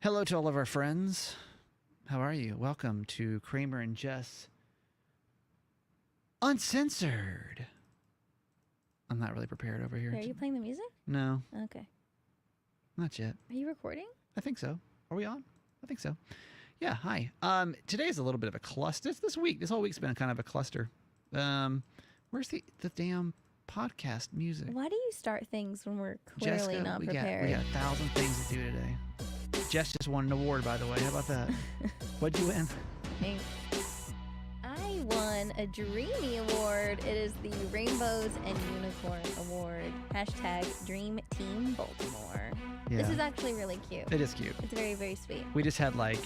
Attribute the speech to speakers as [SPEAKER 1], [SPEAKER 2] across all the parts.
[SPEAKER 1] Hello to all of our friends. How are you? Welcome to Kramer and Jess Uncensored. I'm not really prepared over here.
[SPEAKER 2] Are you playing the music?
[SPEAKER 1] No,
[SPEAKER 2] Okay.
[SPEAKER 1] not yet.
[SPEAKER 2] Are you recording?
[SPEAKER 1] I think so. Are we on? I think so. Yeah, hi. Today's a little bit of a cluster. This week, this whole week's been kind of a cluster. Where's the damn podcast music?
[SPEAKER 2] Why do you start things when we're clearly
[SPEAKER 1] Jessica,
[SPEAKER 2] not
[SPEAKER 1] we
[SPEAKER 2] prepared?
[SPEAKER 1] got 1,000 things to do today. Jess just won an award, by the way. How about that? What'd you win?
[SPEAKER 2] I won a Dreamy Award. It is the Rainbows and Unicorn Award. # Dream Team Baltimore.
[SPEAKER 1] Yeah.
[SPEAKER 2] This is actually really cute.
[SPEAKER 1] It is cute.
[SPEAKER 2] It's very, very sweet.
[SPEAKER 1] We just had like...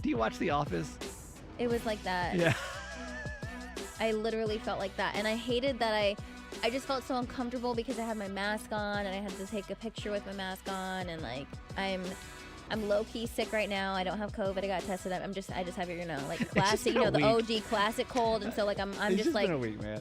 [SPEAKER 1] Do you watch The Office?
[SPEAKER 2] It was like that.
[SPEAKER 1] Yeah.
[SPEAKER 2] I literally felt like that. And I hated that I just felt so uncomfortable because I had my mask on and I had to take a picture with my mask on, and like I'm low-key sick right now. I don't have COVID. I got tested. I just have your, like classic, the OG classic cold. And so like I'm just like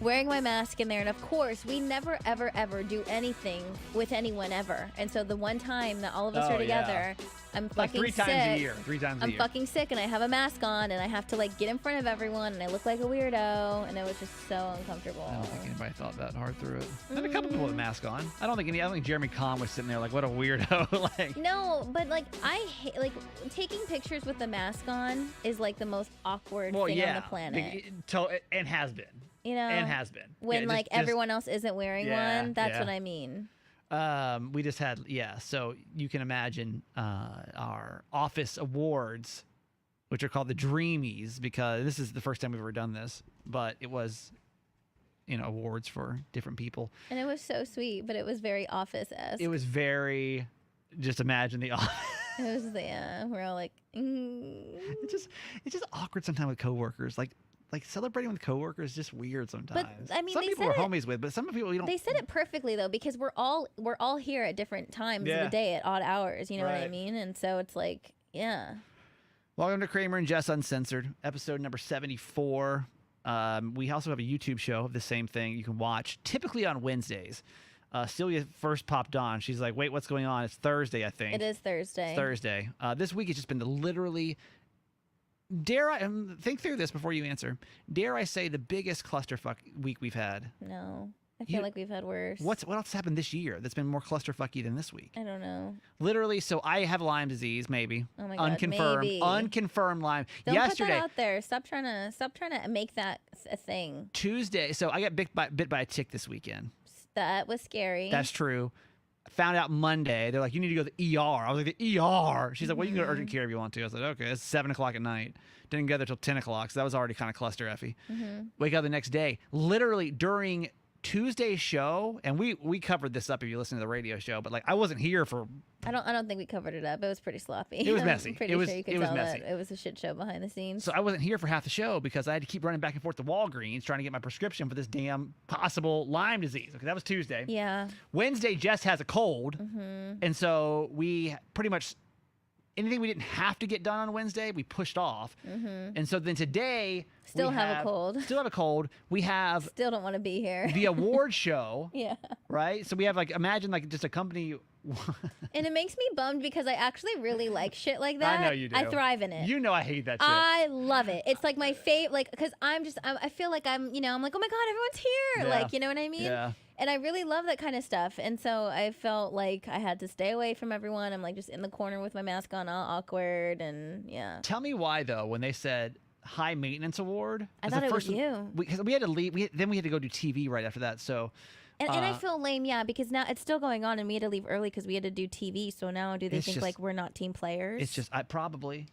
[SPEAKER 2] wearing my mask in there. And of course, we never ever ever do anything with anyone ever. And so the one time that all of us are together, I'm fucking
[SPEAKER 1] like 3
[SPEAKER 2] sick.
[SPEAKER 1] times a year. 3 times a year.
[SPEAKER 2] I'm fucking sick and I have a mask on and I have to like get in front of everyone and I look like a weirdo and it was just so uncomfortable.
[SPEAKER 1] I don't think anybody thought that hard through it. And a couple people with a mask on. I don't think Jeremy Kahn was sitting there like, what a weirdo. Like,
[SPEAKER 2] no, but like I hate like taking pictures with the mask on is like the most awkward thing on the planet.
[SPEAKER 1] And has been.
[SPEAKER 2] And
[SPEAKER 1] has been.
[SPEAKER 2] When everyone else isn't wearing one, that's what I mean.
[SPEAKER 1] We just had, so you can imagine our office awards, which are called the Dreamies, because this is the first time we've ever done this, but it was, awards for different people.
[SPEAKER 2] And it was so sweet, but it was very office-esque.
[SPEAKER 1] It was very, just imagine the office.
[SPEAKER 2] It was, we're all like,
[SPEAKER 1] It's just awkward sometimes with coworkers. Like celebrating with coworkers is just weird sometimes.
[SPEAKER 2] But I mean,
[SPEAKER 1] some people we're homies with, but some people you don't.
[SPEAKER 2] They said it perfectly though, because we're all here at different times of the day at odd hours. You know what I mean? And so it's like, yeah.
[SPEAKER 1] Welcome to Kramer and Jess Uncensored, episode number 74. We also have a YouTube show of the same thing you can watch, typically on Wednesdays. Celia first popped on. She's like, "Wait, what's going on?" It's Thursday, I think.
[SPEAKER 2] It is Thursday.
[SPEAKER 1] It's Thursday. This week has just been literally. Dare I think through this before you answer? Dare I say the biggest clusterfuck week we've had?
[SPEAKER 2] No, I feel like we've had worse.
[SPEAKER 1] What else happened this year that's been more clusterfucky than this week?
[SPEAKER 2] I don't know.
[SPEAKER 1] Literally, so I have Lyme disease, maybe.
[SPEAKER 2] Oh my God,
[SPEAKER 1] unconfirmed,
[SPEAKER 2] maybe.
[SPEAKER 1] unconfirmed Lyme.
[SPEAKER 2] Don't
[SPEAKER 1] Yesterday,
[SPEAKER 2] put that out there. Stop trying to make that a thing.
[SPEAKER 1] Tuesday, so I got bit by a tick this weekend.
[SPEAKER 2] That was scary.
[SPEAKER 1] That's true. Found out Monday. They're like, you need to go to the ER. I was like, the ER? She's like, well, you can go to urgent care if you want to. I was like, okay, it's 7 o'clock at night. Didn't go there till 10 o'clock, so that was already kind of cluster effy. Wake up the next day. Literally during Tuesday's show, and we covered this up if you listen to the radio show, but like I wasn't here for.
[SPEAKER 2] I don't think we covered it up. It was pretty sloppy.
[SPEAKER 1] It was messy.
[SPEAKER 2] I'm pretty sure you could tell that it was a shit show behind the scenes.
[SPEAKER 1] So I wasn't here for half the show because I had to keep running back and forth to Walgreens trying to get my prescription for this damn possible Lyme disease. Okay, that was Tuesday.
[SPEAKER 2] Yeah.
[SPEAKER 1] Wednesday, Jess has a cold, and so we pretty much anything we didn't have to get done on Wednesday, we pushed off. And so then today,
[SPEAKER 2] Still have a cold.
[SPEAKER 1] Still have a cold. We have
[SPEAKER 2] Still don't want to be here.
[SPEAKER 1] the award show.
[SPEAKER 2] Yeah.
[SPEAKER 1] Right. So we have imagine just a company.
[SPEAKER 2] And it makes me bummed because I actually really like shit like that.
[SPEAKER 1] I know you do.
[SPEAKER 2] I thrive in it.
[SPEAKER 1] You know I hate that shit.
[SPEAKER 2] I love it. It's like my favorite, because I feel like I'm like, oh my God, everyone's here.
[SPEAKER 1] Yeah.
[SPEAKER 2] Like, you know what I mean?
[SPEAKER 1] Yeah.
[SPEAKER 2] And I really love that kind of stuff. And so I felt like I had to stay away from everyone. I'm like just in the corner with my mask on, all awkward. And yeah.
[SPEAKER 1] Tell me why, though, when they said high maintenance award.
[SPEAKER 2] I thought it was you.
[SPEAKER 1] Because we had to leave. Then we had to go do TV right after that. So.
[SPEAKER 2] And I feel lame, yeah, because now it's still going on and we had to leave early because we had to do TV. So now do they think like we're not team players?
[SPEAKER 1] It's just, probably.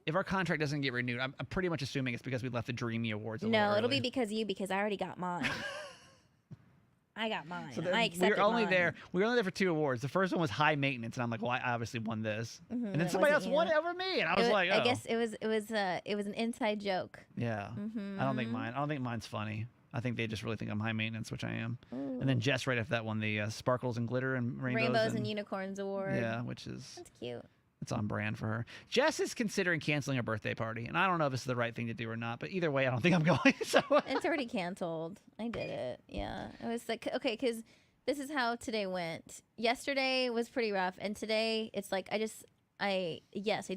[SPEAKER 1] If our contract doesn't get renewed, I'm pretty much assuming it's because we left the Dreamy Awards a little early.
[SPEAKER 2] It'll be because I already got mine. I got mine.
[SPEAKER 1] So
[SPEAKER 2] I accepted
[SPEAKER 1] we were only
[SPEAKER 2] mine.
[SPEAKER 1] there. We were only there for 2 awards. The first one was high maintenance, and I'm like, well, I obviously won this. And then somebody else won it over me, and I was like, oh.
[SPEAKER 2] I guess it was an inside joke.
[SPEAKER 1] Yeah. I don't think mine's funny. I think they just really think I'm high maintenance, which I am. Ooh. And then Jess right after that won the Sparkles and Glitter and
[SPEAKER 2] Rainbows and Unicorns Award.
[SPEAKER 1] Yeah, which is
[SPEAKER 2] that's cute.
[SPEAKER 1] It's on brand for her. Jess is considering canceling her birthday party, and I don't know if it's the right thing to do or not. But either way, I don't think I'm going. So
[SPEAKER 2] it's already canceled. I did it. Yeah, it was like okay, because this is how today went. Yesterday was pretty rough, and today it's like I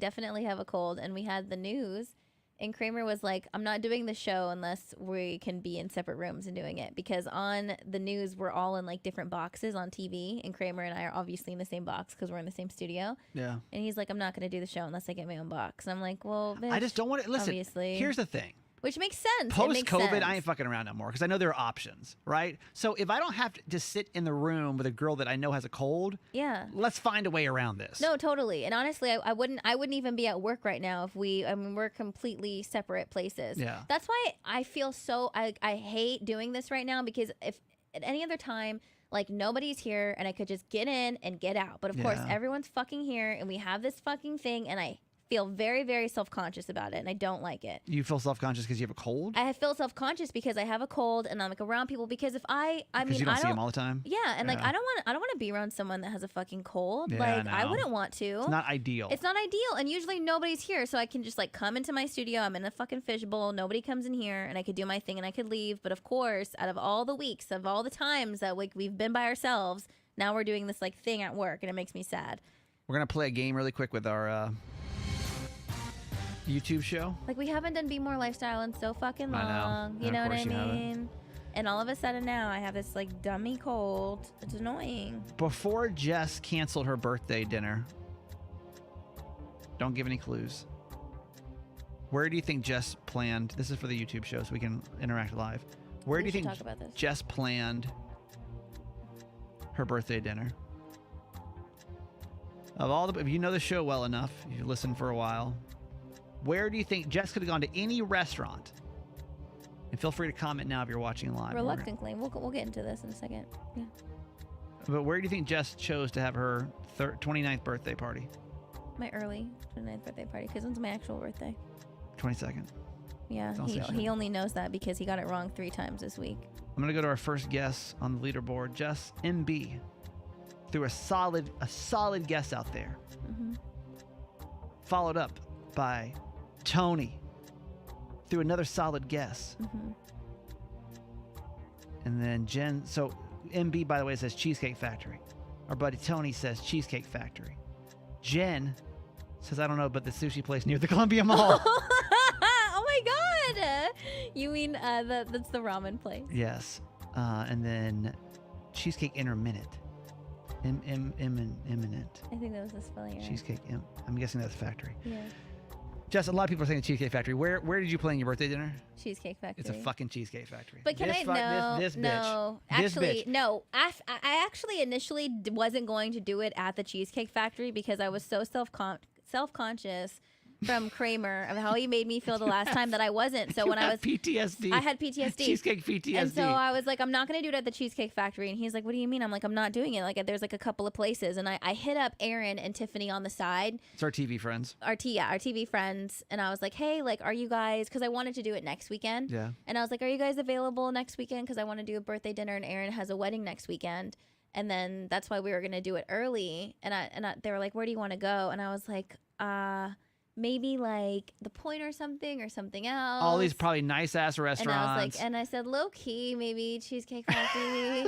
[SPEAKER 2] definitely have a cold, and we had the news, and Kramer was like, I'm not doing the show unless we can be in separate rooms and doing it, because on the news we're all in like different boxes on TV, and Kramer and I are obviously in the same box because we're in the same studio.
[SPEAKER 1] Yeah.
[SPEAKER 2] And he's like, I'm not going to do the show unless I get my own box. And I'm like, well, bitch,
[SPEAKER 1] I just don't want to listen.
[SPEAKER 2] obviously.
[SPEAKER 1] Here's the thing.
[SPEAKER 2] Which makes sense.
[SPEAKER 1] Post COVID, I ain't fucking around no more because I know there are options, right? So if I don't have to just sit in the room with a girl that I know has a cold,
[SPEAKER 2] yeah,
[SPEAKER 1] let's find a way around this.
[SPEAKER 2] No, totally. And honestly, I wouldn't even be at work right now if we're completely separate places.
[SPEAKER 1] Yeah.
[SPEAKER 2] That's why I feel so I hate doing this right now, because if at any other time, like, nobody's here and I could just get in and get out. But of course, everyone's fucking here and we have this fucking thing, and I feel very, very self-conscious about it, and I don't like it.
[SPEAKER 1] You feel self-conscious because you have a cold?
[SPEAKER 2] I feel self-conscious because I have a cold and I'm like around people, because if I mean,
[SPEAKER 1] you don't see them all the time?
[SPEAKER 2] Yeah, and like I don't want to be around someone that has a fucking cold.
[SPEAKER 1] Yeah,
[SPEAKER 2] like I wouldn't want to.
[SPEAKER 1] It's not ideal.
[SPEAKER 2] It's not ideal, and usually nobody's here, so I can just like come into my studio. I'm in a fucking fishbowl. Nobody comes in here, and I could do my thing and I could leave. But of course, out of all the weeks, of all the times that we've been by ourselves, now we're doing this like thing at work, and it makes me sad.
[SPEAKER 1] We're gonna play a game really quick with our YouTube show.
[SPEAKER 2] Like, we haven't done Be More Lifestyle in so fucking long.
[SPEAKER 1] I know.
[SPEAKER 2] You know what I mean? And all of a sudden now I have this like dummy cold. It's annoying.
[SPEAKER 1] Before Jess canceled her birthday dinner, don't give any clues. Where do you think Jess planned? This is for the YouTube show, so we can interact live. Where do you think Jess planned her birthday dinner? Of all the, if you know the show well enough, you've listened for a while. Where do you think Jess could have gone to any restaurant? And feel free to comment now if you're watching live.
[SPEAKER 2] Reluctantly. We'll get into this in a second. Yeah.
[SPEAKER 1] But where do you think Jess chose to have her 29th birthday party?
[SPEAKER 2] My early 29th birthday party, because when's my actual birthday?
[SPEAKER 1] 22nd.
[SPEAKER 2] Yeah, he only knows that because he got it wrong 3 times this week.
[SPEAKER 1] I'm going to go to our first guess on the leaderboard. Jess MB threw a solid guess out there. Mm-hmm. Followed up by Tony threw another solid guess. Mm-hmm. And then Jen, so MB, by the way, says Cheesecake Factory. Our buddy Tony says Cheesecake Factory. Jen says, I don't know, but the sushi place near the Columbia Mall.
[SPEAKER 2] Oh my God. You mean that's the ramen place?
[SPEAKER 1] Yes. And then Cheesecake Intermittent. Imminent.
[SPEAKER 2] I think that was the spelling error.
[SPEAKER 1] Cheesecake. I'm guessing that's Factory.
[SPEAKER 2] Yeah.
[SPEAKER 1] Jess, a lot of people are saying the Cheesecake Factory. Where did you plan your birthday dinner?
[SPEAKER 2] Cheesecake Factory.
[SPEAKER 1] It's a fucking Cheesecake Factory.
[SPEAKER 2] But can this
[SPEAKER 1] bitch.
[SPEAKER 2] No. Actually, no. I actually initially wasn't going to do it at the Cheesecake Factory because I was so self-conscious from Kramer of how he made me feel the last time that I wasn't. So when I was
[SPEAKER 1] PTSD.
[SPEAKER 2] I had PTSD.
[SPEAKER 1] Cheesecake PTSD.
[SPEAKER 2] And so I was like, I'm not going to do it at the Cheesecake Factory. And he's like, what do you mean? I'm like, I'm not doing it. Like, there's like a couple of places. And I hit up Aaron and Tiffany on the side.
[SPEAKER 1] It's our TV friends.
[SPEAKER 2] Our TV friends. And I was like, hey, like, are you guys, because I wanted to do it next weekend.
[SPEAKER 1] Yeah. And
[SPEAKER 2] I was like, are you guys available next weekend? Because I want to do a birthday dinner and Aaron has a wedding next weekend. And then that's why we were going to do it early. And they were like, where do you want to go? And I was like, maybe like the Point or something else.
[SPEAKER 1] All these probably nice ass restaurants.
[SPEAKER 2] And I was like, and I said low key, maybe Cheesecake Factory.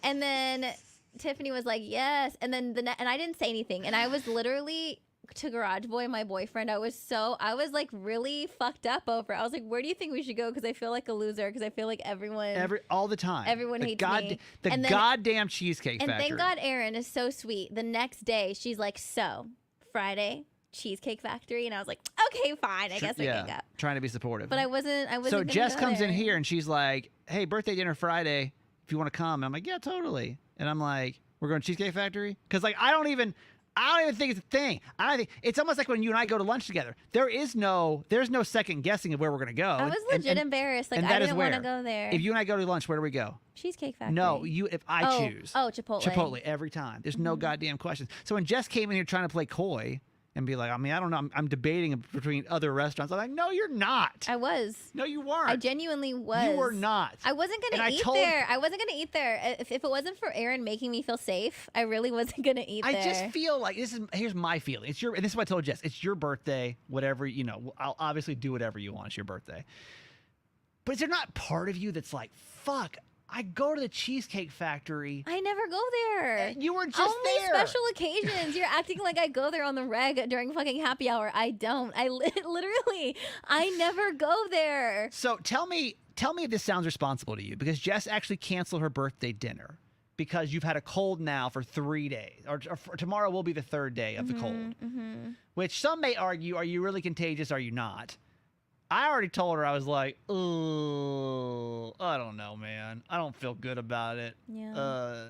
[SPEAKER 2] And then Tiffany was like, yes. And then and I didn't say anything. And I was literally to Garage Boy, my boyfriend. I was like really fucked up over it. I was like, where do you think we should go? Because I feel like a loser. Because I feel like
[SPEAKER 1] all the time.
[SPEAKER 2] Everyone hates me.
[SPEAKER 1] Goddamn Cheesecake Factory.
[SPEAKER 2] And thank God Erin is so sweet. The next day, she's like, so Friday, Cheesecake Factory, and I was like, okay, fine, I guess we can go.
[SPEAKER 1] Trying to be supportive.
[SPEAKER 2] But I wasn't.
[SPEAKER 1] So Jess comes in here and she's like, hey, birthday dinner Friday, if you want to come. And I'm like, yeah, totally. And I'm like, we're going to Cheesecake Factory? Because like I don't even think it's a thing. I don't think it's almost like when you and I go to lunch together. There's no second guessing of where we're gonna go.
[SPEAKER 2] I was legit embarrassed. Like I didn't want to go there.
[SPEAKER 1] If you and I go to lunch, where do we go?
[SPEAKER 2] Cheesecake Factory.
[SPEAKER 1] No, if I choose.
[SPEAKER 2] Oh, Chipotle.
[SPEAKER 1] Chipotle every time. There's no goddamn questions. So when Jess came in here trying to play coy and be like, I mean, I don't know, I'm debating between other restaurants. I'm like, no, you're not.
[SPEAKER 2] I was.
[SPEAKER 1] No, you weren't.
[SPEAKER 2] I genuinely was.
[SPEAKER 1] You were not.
[SPEAKER 2] I wasn't going to eat there. I wasn't going to eat there. If it wasn't for Aaron making me feel safe, I really wasn't going to eat there.
[SPEAKER 1] I just feel like here's my feeling. And this is what I told Jess. It's your birthday, whatever, I'll obviously do whatever you want. It's your birthday. But is there not part of you that's like, fuck, I go to the Cheesecake Factory.
[SPEAKER 2] I never go there.
[SPEAKER 1] You were just
[SPEAKER 2] Only
[SPEAKER 1] there.
[SPEAKER 2] special occasions. You're acting like I go there on the reg during fucking happy hour. I don't. Literally, I never go there.
[SPEAKER 1] So tell me if this sounds responsible to you, because Jess actually canceled her birthday dinner because you've had a cold now for 3 days, or tomorrow will be the third day of the cold, which some may argue, are you really contagious? Are you not? I already told her, I was like, oh, I don't know, man. I don't feel good about it.
[SPEAKER 2] Yeah.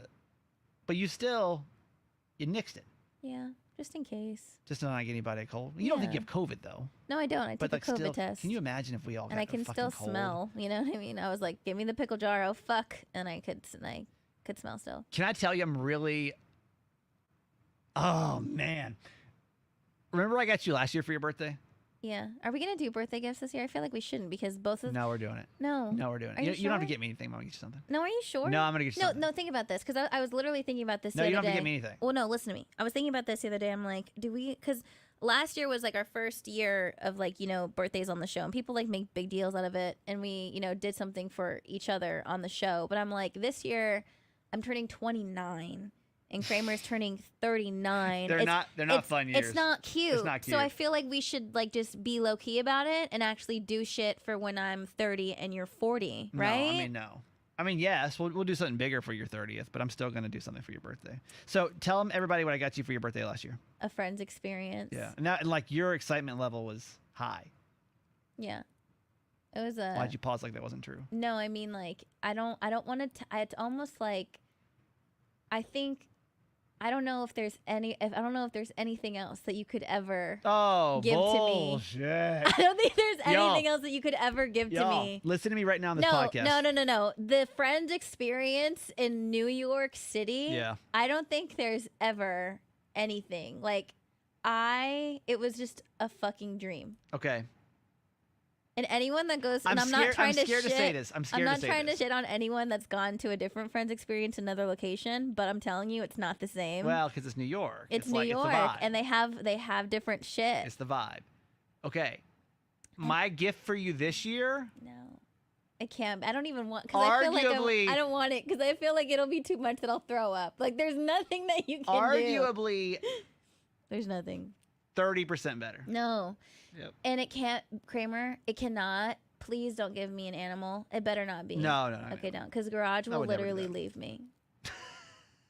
[SPEAKER 1] But you nixed it.
[SPEAKER 2] Yeah, just in case.
[SPEAKER 1] Just to not get anybody a cold. You don't think you have COVID, though.
[SPEAKER 2] No, I don't. I took a COVID test.
[SPEAKER 1] Can you imagine if we all got
[SPEAKER 2] and I can still
[SPEAKER 1] cold?
[SPEAKER 2] smell. You know what I mean? I was like, give me the pickle jar. Oh, fuck. And I could smell still.
[SPEAKER 1] Can I tell you, I'm really... Oh, man. Remember I got you last year for your birthday?
[SPEAKER 2] Yeah. Are we going to do birthday gifts this year? I feel like we shouldn't because both of...
[SPEAKER 1] No, we're doing it.
[SPEAKER 2] No.
[SPEAKER 1] No, we're doing it. You don't have to get me anything. I'm going to get you something.
[SPEAKER 2] No, are you sure?
[SPEAKER 1] No, I'm going to get you something.
[SPEAKER 2] No, think about this because I was literally thinking about this the other day.
[SPEAKER 1] No, you don't have to get me anything.
[SPEAKER 2] Well, no, listen to me. I was thinking about this the other day. I'm like, do we... Because last year was like our first year of like, birthdays on the show. And people like make big deals out of it. And we, did something for each other on the show. But I'm like, this year I'm turning 29. And Kramer's turning 39.
[SPEAKER 1] They're not fun years.
[SPEAKER 2] It's not cute.
[SPEAKER 1] It's not cute.
[SPEAKER 2] So I feel like we should like just be low key about it and actually do shit for when I'm 30 and you're 40, right?
[SPEAKER 1] No. I mean, yes, we'll do something bigger for your 30th, but I'm still going to do something for your birthday. So tell them, everybody, what I got you for your birthday last year.
[SPEAKER 2] A friend's experience.
[SPEAKER 1] Yeah. And like your excitement level was high.
[SPEAKER 2] Yeah. It was a...
[SPEAKER 1] Why'd you pause like that wasn't true?
[SPEAKER 2] No, I mean, like, I don't want to... It's almost like... I don't know if there's anything else that you could ever give
[SPEAKER 1] bullshit.
[SPEAKER 2] to me. I don't think there's anything else that you could ever give to me.
[SPEAKER 1] Listen to me right now on this podcast.
[SPEAKER 2] No. The friend experience in New York City.
[SPEAKER 1] Yeah.
[SPEAKER 2] I don't think there's ever anything. Like, it was just a fucking dream.
[SPEAKER 1] Okay.
[SPEAKER 2] And anyone that goes, and I'm not trying to shit.
[SPEAKER 1] I'm
[SPEAKER 2] not trying to shit on anyone that's gone to a different friend's experience in another location, but I'm telling you, it's not the same.
[SPEAKER 1] Well, because it's New York.
[SPEAKER 2] It's New York,
[SPEAKER 1] it's the vibe.
[SPEAKER 2] and they have different shit.
[SPEAKER 1] It's the vibe. Okay, my gift for you this year.
[SPEAKER 2] No, I can't. I don't even want. Because I feel like I don't want it because I feel like it'll be too much that I'll throw up. Like there's nothing that you can
[SPEAKER 1] arguably,
[SPEAKER 2] do. There's nothing.
[SPEAKER 1] 30% better.
[SPEAKER 2] No.
[SPEAKER 1] Yep.
[SPEAKER 2] And it can't, Kramer, it cannot. Please don't give me an animal. It better not be.
[SPEAKER 1] No.
[SPEAKER 2] Okay, don't. Because Garage will literally leave me.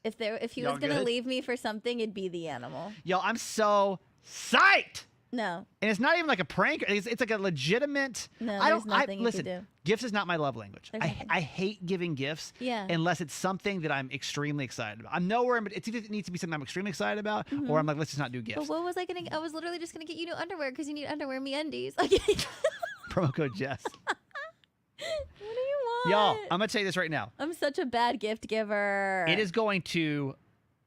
[SPEAKER 2] If he was going to leave me for something, it'd be the animal.
[SPEAKER 1] Yo, I'm so psyched.
[SPEAKER 2] No.
[SPEAKER 1] And it's not even like a prank. It's like a legitimate.
[SPEAKER 2] No, there's nothing you can do.
[SPEAKER 1] Gifts is not my love language. I hate giving gifts unless it's something that I'm extremely excited about. I'm nowhere, but it's either it needs to be something I'm extremely excited about, or I'm like, let's just not do gifts.
[SPEAKER 2] But what was I going to? I was literally just going to get you new underwear because you need underwear, MeUndies. Okay.
[SPEAKER 1] Promo code Jess.
[SPEAKER 2] What do you want?
[SPEAKER 1] Y'all, I'm going to tell you this right now.
[SPEAKER 2] I'm such a bad gift giver.
[SPEAKER 1] It is going to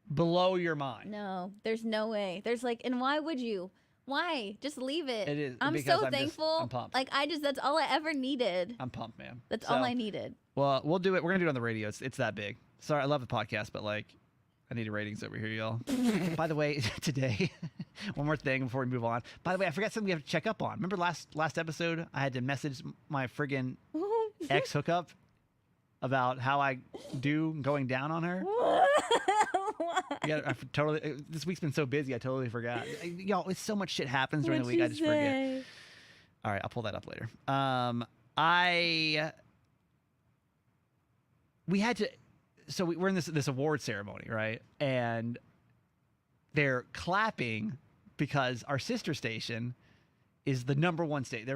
[SPEAKER 1] blow your mind.
[SPEAKER 2] No, there's no way. There's like, and why would you? Why? Just leave it.
[SPEAKER 1] It is.
[SPEAKER 2] I'm so thankful.
[SPEAKER 1] I'm pumped.
[SPEAKER 2] Like that's all I ever needed.
[SPEAKER 1] I'm pumped, man.
[SPEAKER 2] That's all I needed.
[SPEAKER 1] Well, we'll do it. We're gonna do it on the radio. It's that big. Sorry, I love the podcast, but like, I need ratings over here, y'all. By the way, today, one more thing before we move on. By the way, I forgot something we have to check up on. Remember last episode, I had to message my friggin' ex hookup about how I do going down on her. Yeah, this week's been so busy, I totally forgot. Y'all, so much shit happens during the week, I just forget. All right, I'll pull that up later. We had to, so we're in this award ceremony, right? And they're clapping because our sister station is the #1 station.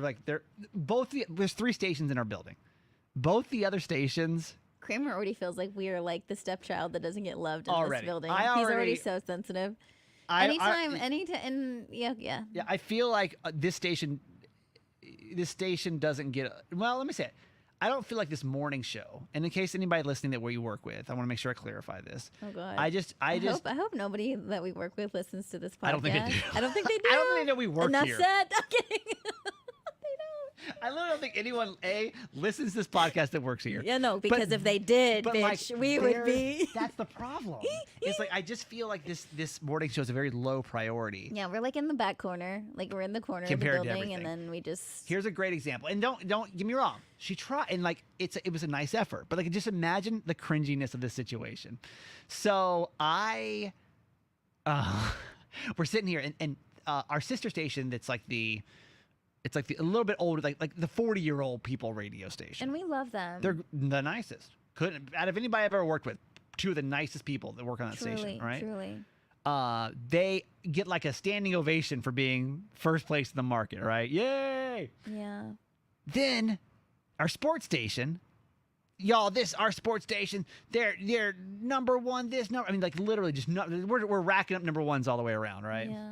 [SPEAKER 1] There's 3 stations in our building. Both the other stations.
[SPEAKER 2] Kramer already feels like we are like the stepchild that doesn't get loved in this building.
[SPEAKER 1] He's
[SPEAKER 2] already so sensitive. Anytime, yeah.
[SPEAKER 1] Yeah, I feel like this station doesn't get. Well, let me say it. I don't feel like this morning show. And in case anybody listening that we work with, I want to make sure I clarify this.
[SPEAKER 2] Oh God.
[SPEAKER 1] I
[SPEAKER 2] hope nobody that we work with listens to this podcast.
[SPEAKER 1] I don't think they do.
[SPEAKER 2] I don't think they do.
[SPEAKER 1] I don't think they know we work
[SPEAKER 2] Enough
[SPEAKER 1] here.
[SPEAKER 2] said. I'm kidding. They don't.
[SPEAKER 1] I literally don't think anyone listens to this podcast that works here.
[SPEAKER 2] Yeah, no, because if they did,
[SPEAKER 1] but
[SPEAKER 2] bitch,
[SPEAKER 1] like,
[SPEAKER 2] we would be.
[SPEAKER 1] That's the problem. It's like I just feel like this morning show is a very low priority.
[SPEAKER 2] Yeah, we're like in the back corner, like we're in the corner
[SPEAKER 1] Compared
[SPEAKER 2] of
[SPEAKER 1] to
[SPEAKER 2] the building, and
[SPEAKER 1] everything.
[SPEAKER 2] then we just.
[SPEAKER 1] Here's a great example, and don't get me wrong. She tried, and like it was a nice effort, but like just imagine the cringiness of this situation. So we're sitting here, and our sister station that's like a little bit older, like the 40-year-old people radio station.
[SPEAKER 2] And we love them.
[SPEAKER 1] They're the nicest. Couldn't out of anybody I've ever worked with, two of the nicest people that work on that station, right?
[SPEAKER 2] Truly.
[SPEAKER 1] They get like a standing ovation for being first place in the market, right? Yay!
[SPEAKER 2] Yeah.
[SPEAKER 1] Then our sports station, y'all, our sports station, they're number one. I mean, like literally just we're racking up number ones all the way around, right?
[SPEAKER 2] Yeah.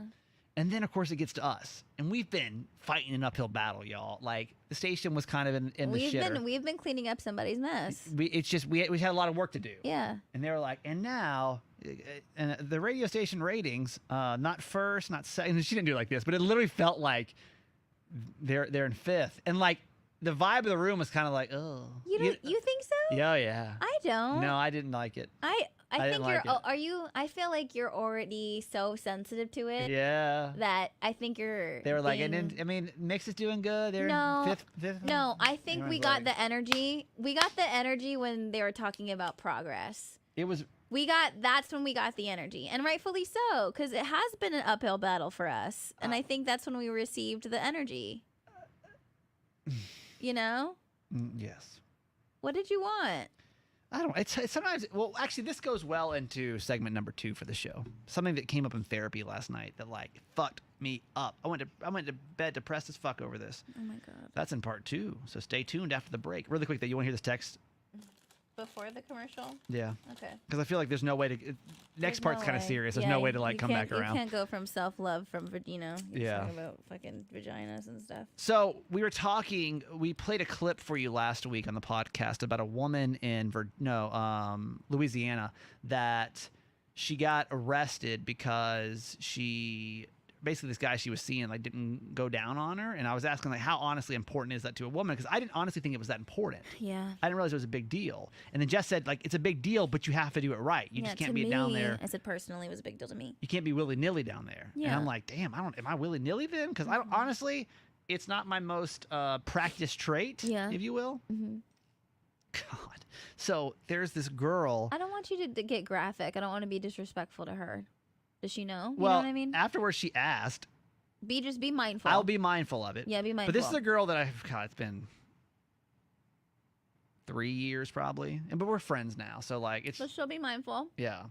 [SPEAKER 1] And then, of course, it gets to us. And we've been fighting an uphill battle, y'all. Like, the station was kind of in the shitter.
[SPEAKER 2] We've been cleaning up somebody's mess.
[SPEAKER 1] We had a lot of work to do.
[SPEAKER 2] Yeah.
[SPEAKER 1] And they were like, and now, and the radio station ratings, not first, not second. She didn't do it like this, but it literally felt like they're in fifth. And, like, the vibe of the room was kind of like, oh.
[SPEAKER 2] You think so?
[SPEAKER 1] Yeah.
[SPEAKER 2] I don't.
[SPEAKER 1] No, I didn't like it.
[SPEAKER 2] I think
[SPEAKER 1] didn't like it.
[SPEAKER 2] I feel like you're already so sensitive to it.
[SPEAKER 1] Yeah.
[SPEAKER 2] That I think you're.
[SPEAKER 1] They were like, I mean, Mix is doing good. They're fifth.
[SPEAKER 2] No, I think we got the energy. We got the energy when they were talking about progress.
[SPEAKER 1] It was.
[SPEAKER 2] That's when we got the energy, and rightfully so, because it has been an uphill battle for us, and I think that's when we received the energy. You know?
[SPEAKER 1] Yes.
[SPEAKER 2] What did you want?
[SPEAKER 1] I don't. It's sometimes. Well, actually, this goes well into segment number 2 for the show. Something that came up in therapy last night that like fucked me up. I went to bed depressed as fuck over this.
[SPEAKER 2] Oh my god.
[SPEAKER 1] That's in part 2. So stay tuned after the break. Really quick, though, you want to hear this text?
[SPEAKER 2] Before the commercial?
[SPEAKER 1] Yeah.
[SPEAKER 2] Okay.
[SPEAKER 1] Because I feel like there's no way to. Next part's kind of serious. There's no way to like come back around.
[SPEAKER 2] You can't go from self-love from you're
[SPEAKER 1] Yeah.
[SPEAKER 2] talking about fucking vaginas and stuff.
[SPEAKER 1] So we played a clip for you last week on the podcast about a woman in Louisiana that she got arrested because basically this guy she was seeing like didn't go down on her, and I was asking like how honestly important is that to a woman, because I didn't honestly think it was that important.
[SPEAKER 2] Yeah.
[SPEAKER 1] I didn't realize it was a big deal. And then Jess said like it's a big deal, but you have to do it right. You just can't be down there.
[SPEAKER 2] I said personally it was a big deal to me.
[SPEAKER 1] You can't be willy-nilly down there.
[SPEAKER 2] Yeah.
[SPEAKER 1] And I'm like, damn, am I willy-nilly then? Because I don't honestly, it's not my most practiced trait, if you will.
[SPEAKER 2] Mm-hmm.
[SPEAKER 1] God. So there's this girl.
[SPEAKER 2] I don't want you to get graphic. I don't want to be disrespectful to her. Does she know? You
[SPEAKER 1] Well,
[SPEAKER 2] know what I mean?
[SPEAKER 1] afterwards she asked.
[SPEAKER 2] Just be mindful.
[SPEAKER 1] I'll be mindful of it.
[SPEAKER 2] Yeah, be mindful.
[SPEAKER 1] But this is a girl that it's been 3 years probably, but we're friends now. So like it's.
[SPEAKER 2] But she'll be mindful.
[SPEAKER 1] Yeah,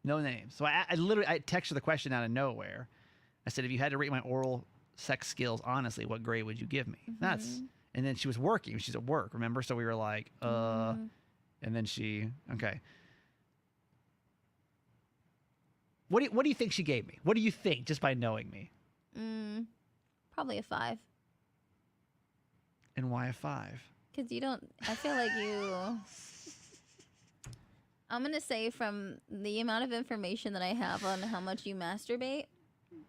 [SPEAKER 1] no names. So I literally texted her the question out of nowhere. I said, if you had to rate my oral sex skills honestly, what grade would you give me?
[SPEAKER 2] Mm-hmm.
[SPEAKER 1] And then she was working. She's at work, remember? So we were like,
[SPEAKER 2] Mm-hmm.
[SPEAKER 1] And then okay. What do you think she gave me? What do you think just by knowing me?
[SPEAKER 2] Probably a 5.
[SPEAKER 1] And why a 5?
[SPEAKER 2] Because you don't. I feel like you. I'm gonna say from the amount of information that I have on how much you masturbate,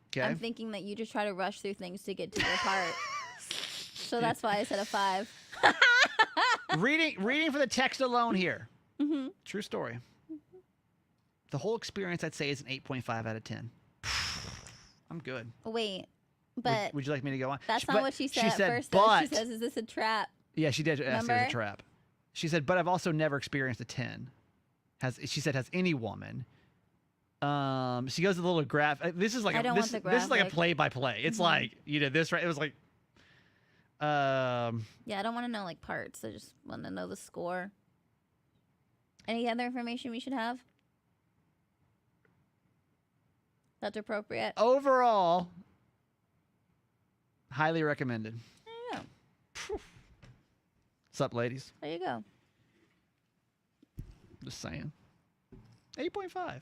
[SPEAKER 1] Okay.
[SPEAKER 2] I'm thinking that you just try to rush through things to get to your part. So that's why I said a 5.
[SPEAKER 1] reading for the text alone here.
[SPEAKER 2] Mm-hmm.
[SPEAKER 1] True story. The whole experience, I'd say, is an 8.5 out of 10. I'm good.
[SPEAKER 2] Wait, but
[SPEAKER 1] would you like me to go on?
[SPEAKER 2] that's not what she said at first.
[SPEAKER 1] But
[SPEAKER 2] She says, "Is this a trap?"
[SPEAKER 1] Yeah, she did ask if it was
[SPEAKER 2] Remember?
[SPEAKER 1] a trap. She said, but I've also never experienced a 10. She said, has any woman? She goes a little graph. This is like
[SPEAKER 2] I don't want the
[SPEAKER 1] this is like a
[SPEAKER 2] graphic.
[SPEAKER 1] play-by-play. It's like you did this right. It was like.
[SPEAKER 2] Yeah, I don't want to know like parts. I just want to know the score. Any other information we should have? That's appropriate.
[SPEAKER 1] Overall, highly recommended.
[SPEAKER 2] There you go.
[SPEAKER 1] What's up, ladies?
[SPEAKER 2] There you go.
[SPEAKER 1] Just saying. 8.5.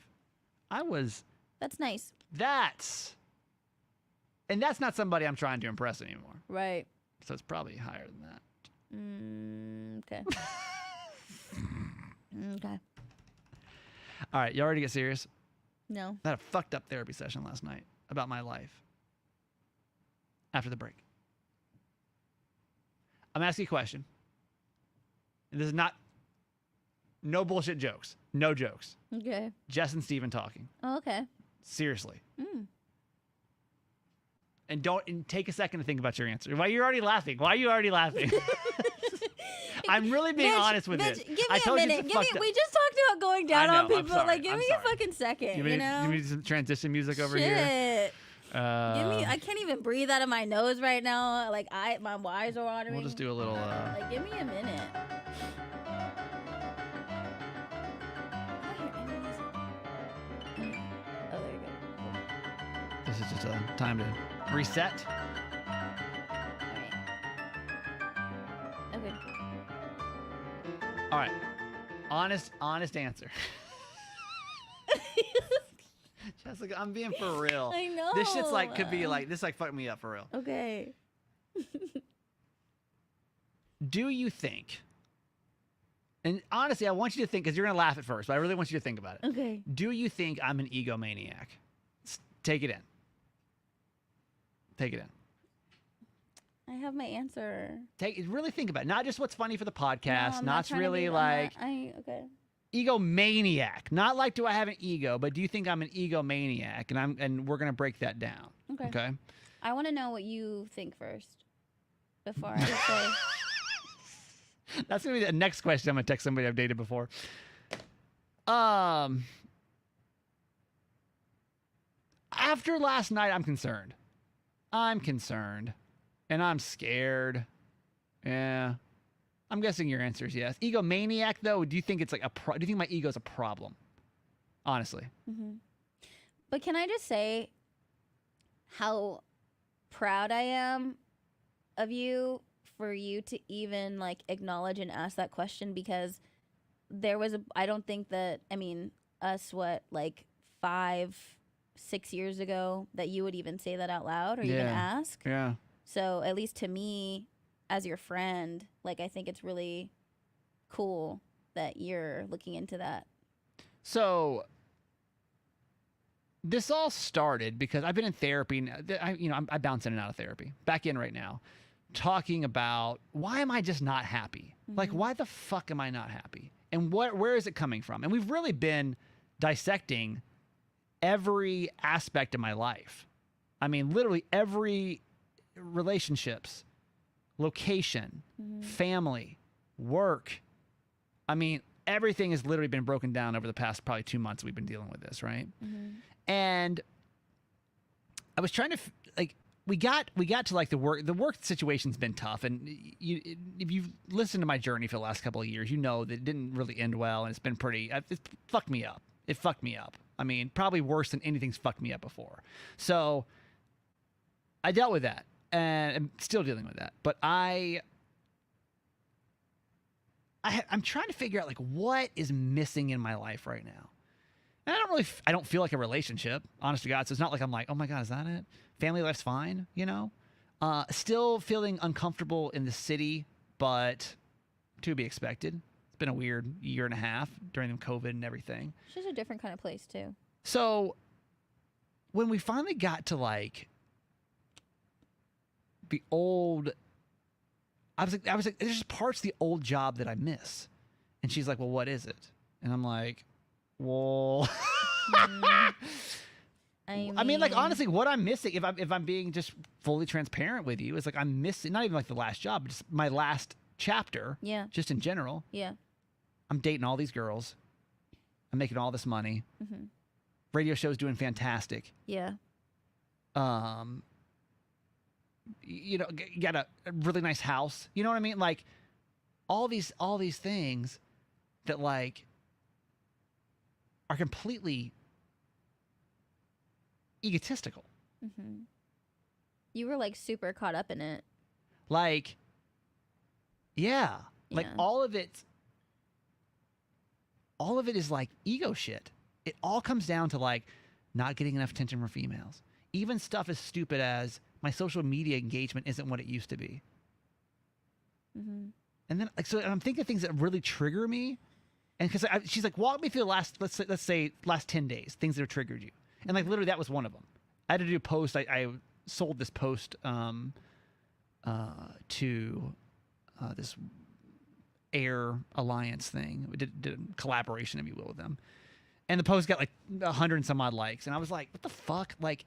[SPEAKER 2] That's nice.
[SPEAKER 1] And that's not somebody I'm trying to impress anymore.
[SPEAKER 2] Right.
[SPEAKER 1] So it's probably higher than that.
[SPEAKER 2] Okay. Okay.
[SPEAKER 1] All right, you ready to get serious?
[SPEAKER 2] No.
[SPEAKER 1] I had a fucked up therapy session last night about my life. After the break. I'm asking you a question. This is not, no bullshit jokes. No jokes.
[SPEAKER 2] Okay.
[SPEAKER 1] Jess and Steven talking.
[SPEAKER 2] Oh, okay.
[SPEAKER 1] Seriously.
[SPEAKER 2] Mm.
[SPEAKER 1] And take a second to think about your answer. Why are you already laughing? I'm really being honest with
[SPEAKER 2] bitch,
[SPEAKER 1] this.
[SPEAKER 2] Give me a minute. We just talked about going down on people. Like, give me a fucking second.
[SPEAKER 1] You
[SPEAKER 2] know?
[SPEAKER 1] Give me some transition music over
[SPEAKER 2] Shit.
[SPEAKER 1] here.
[SPEAKER 2] I can't even breathe out of my nose right now. Like my eyes are watering.
[SPEAKER 1] We'll just do a little.
[SPEAKER 2] Like, give me a minute. Oh, there you go.
[SPEAKER 1] This is just a time to reset.
[SPEAKER 2] Okay.
[SPEAKER 1] All right. Honest answer. Jessica, I'm being for real.
[SPEAKER 2] I know.
[SPEAKER 1] This shit's like could be like this like fucked me up for real.
[SPEAKER 2] Okay.
[SPEAKER 1] Do you think? And honestly, I want you to think because you're gonna laugh at first, but I really want you to think about it.
[SPEAKER 2] Okay.
[SPEAKER 1] Do you think I'm an egomaniac? Take it in. Take it in.
[SPEAKER 2] I have my answer.
[SPEAKER 1] Really think about it. Not just what's funny for the podcast.
[SPEAKER 2] No,
[SPEAKER 1] not really like
[SPEAKER 2] okay.
[SPEAKER 1] egomaniac. Not like do I have an ego, but do you think I'm an egomaniac? And we're gonna break that down. Okay.
[SPEAKER 2] I want to know what you think first before I say.
[SPEAKER 1] That's gonna be the next question I'm gonna text somebody I've dated before. After last night, I'm concerned. And I'm scared. Yeah. I'm guessing your answer is yes. Egomaniac, though, do you think it's like do you think my ego is a problem? Honestly.
[SPEAKER 2] Mm-hmm. But can I just say how proud I am of you for you to even like acknowledge and ask that question, because I don't think that, I mean, us, like 5-6 years ago, that you would even say that out loud or even ask.
[SPEAKER 1] Yeah.
[SPEAKER 2] So at least to me, as your friend, like, I think it's really cool that you're looking into that.
[SPEAKER 1] So this all started because I've been in therapy. I bounce in and out of therapy. Back in right now, talking about why am I just not happy? Mm-hmm. Like, why the fuck am I not happy? And where is it coming from? And we've really been dissecting every aspect of my life. I mean, literally every relationships, location, family, work. I mean, everything has literally been broken down over the past probably 2 months we've been dealing with this, right? Mm-hmm. And I was trying to we got to like the work situation's been tough, and if you've listened to my journey for the last couple of years, you know that it didn't really end well, and it fucked me up. It fucked me up. I mean, probably worse than anything's fucked me up before. So I dealt with that, and I'm still dealing with that. But I'm trying to figure out like what is missing in my life right now. And I don't feel like a relationship, honest to God. So it's not like I'm like, oh my God, is that it? Family life's fine, you know? Still feeling uncomfortable in the city, but to be expected. It's been a weird year and a half during the COVID and everything.
[SPEAKER 2] It's just a different kind of place too.
[SPEAKER 1] So when we finally got to like the old, I was like, there's just parts of the old job that I miss. And she's like, well, what is it? And I'm like, well, I mean, like, honestly, what I'm missing, if I'm being just fully transparent with you, is like I'm missing not even like the last job, but just my last chapter. Yeah. Just in general.
[SPEAKER 2] Yeah.
[SPEAKER 1] I'm dating all these girls. I'm making all this money. Mm-hmm. Radio show's doing fantastic.
[SPEAKER 2] Yeah.
[SPEAKER 1] You know, got a really nice house. You know what I mean? Like all these things that like are completely egotistical.
[SPEAKER 2] Mm-hmm. You were like super caught up in it.
[SPEAKER 1] Like, yeah. Like all of it is like ego shit. It all comes down to like not getting enough attention from females. Even stuff as stupid as my social media engagement isn't what it used to be. Mm-hmm. And then, like, so I'm thinking of things that really trigger me. And because she's like, walk me through the last, let's say last 10 days, things that have triggered you. And like, literally that was one of them. I had to do a post. I sold this post to this air alliance thing. We did a collaboration, if you will, with them. And the post got like 100 and some odd likes. And I was like, what the fuck? Like,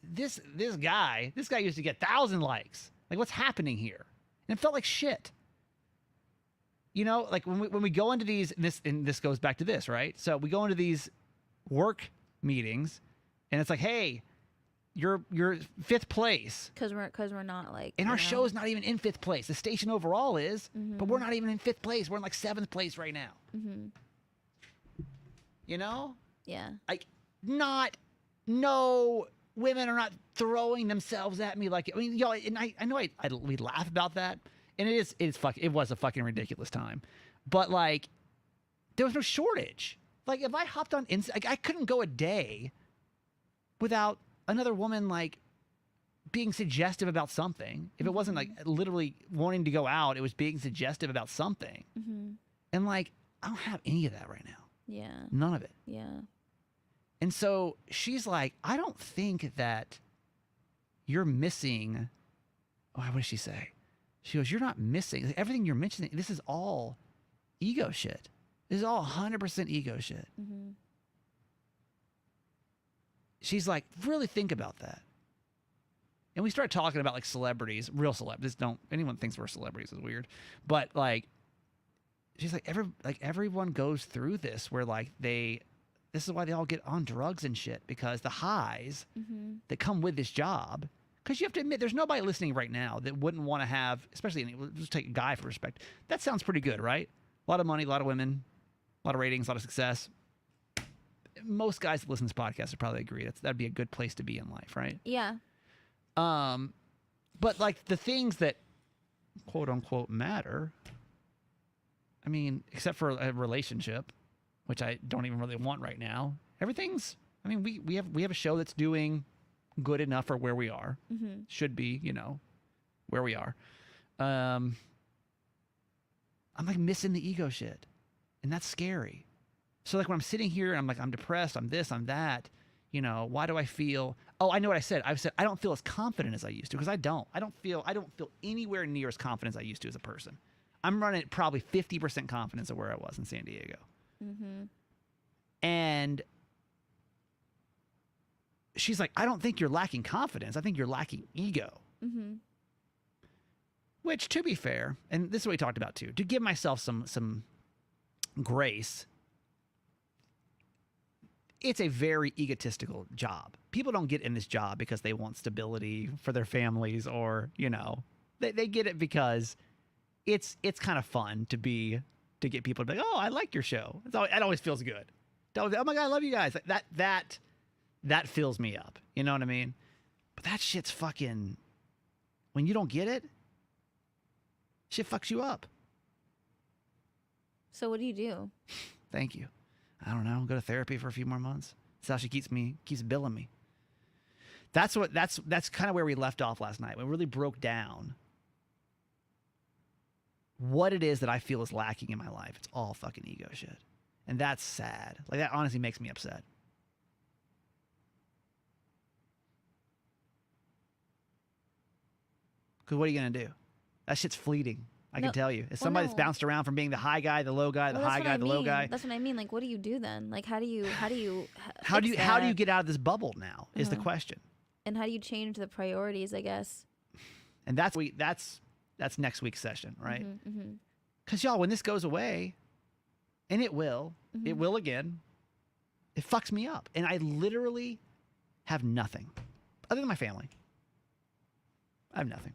[SPEAKER 1] this guy used to get 1,000 likes. Like, what's happening here? And it felt like shit. You know, like when we go into these, and this goes back to this, right? So we go into these work meetings, and it's like, hey, you're 5th place.
[SPEAKER 2] Because we're not like.
[SPEAKER 1] And our show is not even in 5th place. The station overall is, but we're not even in 5th place. We're in like 7th place right now. You know?
[SPEAKER 2] Yeah.
[SPEAKER 1] Like, no women are not throwing themselves at me like, I mean, y'all, and I know we laugh about that, and it was a fucking ridiculous time, but like, there was no shortage. Like, if I hopped on like, I couldn't go a day without another woman like being suggestive about something. If it wasn't like literally wanting to go out, it was being suggestive about something. And like, I don't have any of that right now.
[SPEAKER 2] Yeah.
[SPEAKER 1] None of it.
[SPEAKER 2] Yeah.
[SPEAKER 1] And so she's like, I don't think that you're missing. Oh, what did she say? She goes, you're not missing everything you're mentioning. This is all ego shit. This is all 100% ego shit. She's like, really think about that. And we started talking about like celebrities, real celebrities. Anyone thinks we're celebrities is weird. But like, she's like, everyone goes through this where like this is why they all get on drugs and shit, because the highs that come with this job, because you have to admit, there's nobody listening right now that wouldn't want to have, especially, just take a guy for respect. That sounds pretty good, right? A lot of money, a lot of women, a lot of ratings, a lot of success. Most guys that listen to this podcast would probably agree that'd be a good place to be in life, right?
[SPEAKER 2] Yeah.
[SPEAKER 1] But like the things that quote unquote matter, I mean, except for a relationship, which I don't even really want right now. Everything's, I mean, we have a show that's doing good enough for where we are. Should be, you know, where we are. I'm like missing the ego shit, and that's scary. So like when I'm sitting here and I'm like, I'm depressed, I'm this, I'm that, you know, why do I feel, oh, I know what I said. I said, I don't feel as confident as I used to, because I don't feel anywhere near as confident as I used to as a person. I'm running at probably 50% confidence of where I was in San Diego. And she's like, I don't think you're lacking confidence. I think you're lacking ego. Which, to be fair, and this is what we talked about too, to give myself some grace, it's a very egotistical job. People don't get in this job because they want stability for their families, or, you know, they get it because it's kind of fun to get people to be like, oh, I like your show. It always feels good. Oh my God, I love you guys. That fills me up. You know what I mean? But that shit's fucking, when you don't get it, shit fucks you up.
[SPEAKER 2] So what do you do?
[SPEAKER 1] Thank you. I don't know. Go to therapy for a few more months. That's how she keeps billing me. That's kind of where we left off last night. We really broke down what it is that I feel is lacking in my life. It's all fucking ego shit. And that's sad. Like, that honestly makes me upset. Because what are you going to do? That shit's fleeting. I can tell you. It's somebody that's bounced around from being the high guy, the low guy, the high guy, the low guy.
[SPEAKER 2] That's what I mean. Like, what do you do then? Like, how do you
[SPEAKER 1] get out of this bubble now is the question.
[SPEAKER 2] And how do you change the priorities, I guess?
[SPEAKER 1] And that's next week's session, right? Because y'all, when this goes away, and it will again, it fucks me up. And I literally have nothing other than my family. I have nothing.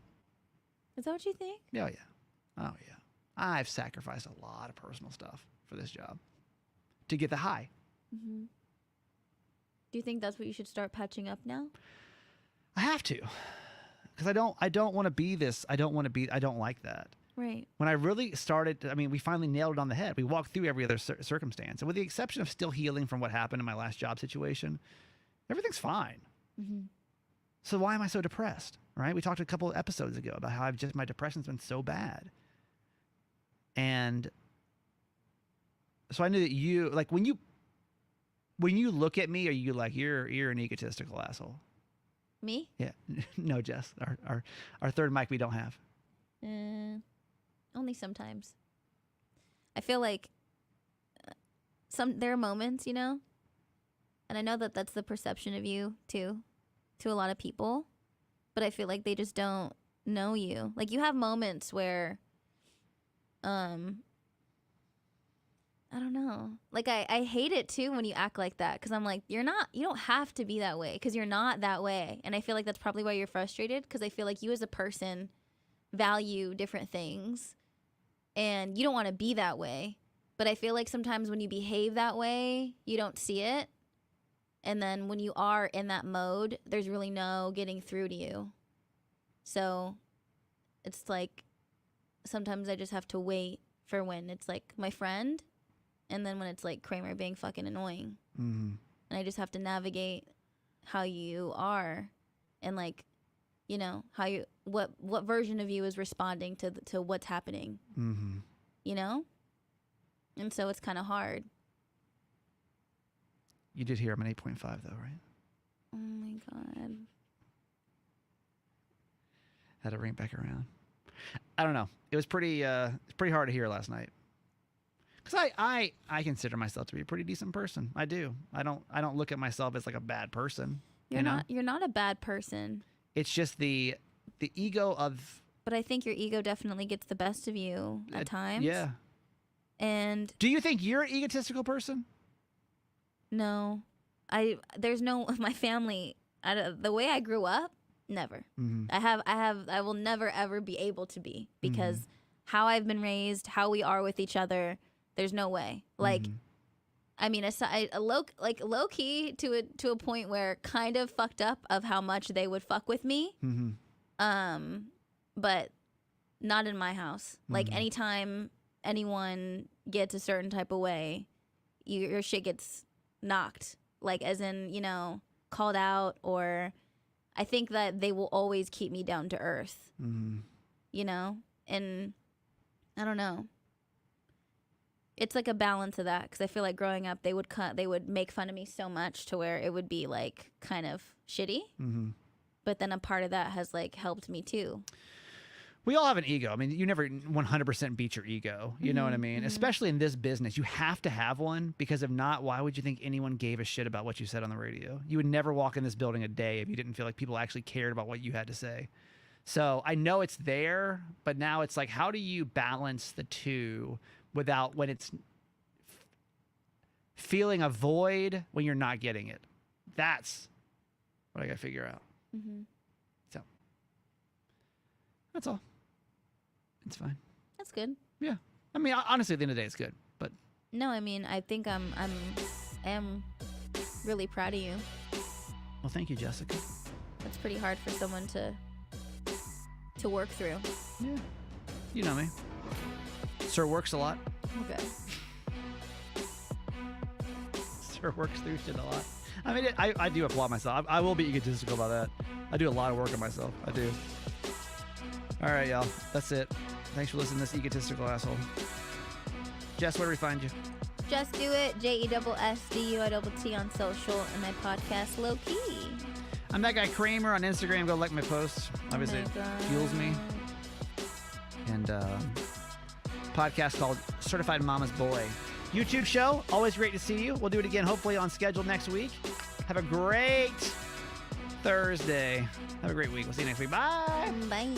[SPEAKER 2] Is that what you think?
[SPEAKER 1] Oh, yeah. Oh, yeah. I've sacrificed a lot of personal stuff for this job to get the high.
[SPEAKER 2] Do you think that's what you should start patching up now?
[SPEAKER 1] I have to. Because I don't want to be this. I don't like that.
[SPEAKER 2] Right.
[SPEAKER 1] When I really started, I mean, we finally nailed it on the head. We walked through every other circumstance. And with the exception of still healing from what happened in my last job situation, everything's fine. So why am I so depressed? Right? We talked a couple of episodes ago about how my depression's been so bad. And so I knew that you, like, when you look at me, are you like, you're an egotistical asshole?
[SPEAKER 2] Me?
[SPEAKER 1] Yeah. No, Jess. Our third mic we don't have.
[SPEAKER 2] Only sometimes. I feel like there are moments, and I know that that's the perception of you too, to a lot of people, but I feel like they just don't know you. Like you have moments where, I don't know. Like I hate it too when you act like that, because I'm like, you don't have to be that way, because you're not that way. And I feel like that's probably why you're frustrated, because I feel like you as a person value different things and you don't want to be that way. But I feel like sometimes when you behave that way, you don't see it. And then when you are in that mode, there's really no getting through to you. So it's like sometimes I just have to wait for when it's like my friend, and then when it's like Kramer being fucking annoying.
[SPEAKER 1] Mm-hmm.
[SPEAKER 2] And I just have to navigate how you are, and like, how you what version of you is responding to what's happening.
[SPEAKER 1] Mm-hmm.
[SPEAKER 2] And so it's kind of hard.
[SPEAKER 1] You did hear I'm an 8.5 though, right?
[SPEAKER 2] Oh my God.
[SPEAKER 1] Had to ring back around. I don't know. It was pretty hard to hear last night. Because I consider myself to be a pretty decent person. I do. I don't look at myself as like a bad person.
[SPEAKER 2] You're not a bad person.
[SPEAKER 1] It's just the ego of.
[SPEAKER 2] But I think your ego definitely gets the best of you at times.
[SPEAKER 1] Yeah.
[SPEAKER 2] And
[SPEAKER 1] do you think you're an egotistical person?
[SPEAKER 2] No. There's no my family. The way I grew up, never.
[SPEAKER 1] Mm-hmm.
[SPEAKER 2] I will never ever be able to be, because how I've been raised, how we are with each other, there's no way. Like, I mean, low key to a point where kind of fucked up of how much they would fuck with me.
[SPEAKER 1] Mm-hmm.
[SPEAKER 2] But not in my house. Like anytime anyone gets a certain type of way, your shit gets knocked. Like as in, called out, or I think that they will always keep me down to earth.
[SPEAKER 1] Mm-hmm.
[SPEAKER 2] And I don't know. It's like a balance of that, because I feel like growing up they would make fun of me so much to where it would be like kind of shitty.
[SPEAKER 1] Mm-hmm.
[SPEAKER 2] But then a part of that has like helped me too.
[SPEAKER 1] We all have an ego. I mean, you never 100% beat your ego. You know what I mean? Especially in this business, you have to have one, because if not, why would you think anyone gave a shit about what you said on the radio? You would never walk in this building a day if you didn't feel like people actually cared about what you had to say. So I know it's there, but now it's like, how do you balance the two without, when it's feeling a void when you're not getting it? That's what I got to figure out.
[SPEAKER 2] Mm-hmm.
[SPEAKER 1] So that's all. It's fine.
[SPEAKER 2] That's good.
[SPEAKER 1] Yeah. I mean, honestly, at the end of the day, it's good. But
[SPEAKER 2] no, I mean, I think I am really proud of you.
[SPEAKER 1] Well, thank you, Jessica.
[SPEAKER 2] That's pretty hard for someone to work through.
[SPEAKER 1] Yeah. You know me. Sir works a lot.
[SPEAKER 2] Okay.
[SPEAKER 1] Sir works through shit a lot. I mean, I do applaud myself. I will be egotistical about that. I do a lot of work on myself. I do. All right, y'all. That's it. Thanks for listening to this egotistical asshole. Jess, where do we find you?
[SPEAKER 2] Just do it. JESSDUITT on social, and my podcast Low Key.
[SPEAKER 1] I'm that guy Kramer on Instagram. Go like my posts. Obviously, it fuels me. And podcast called Certified Mama's Boy. YouTube show. Always great to see you. We'll do it again, hopefully on schedule next week. Have a great Thursday. Have a great week. We'll see you next week. Bye.
[SPEAKER 2] Bye.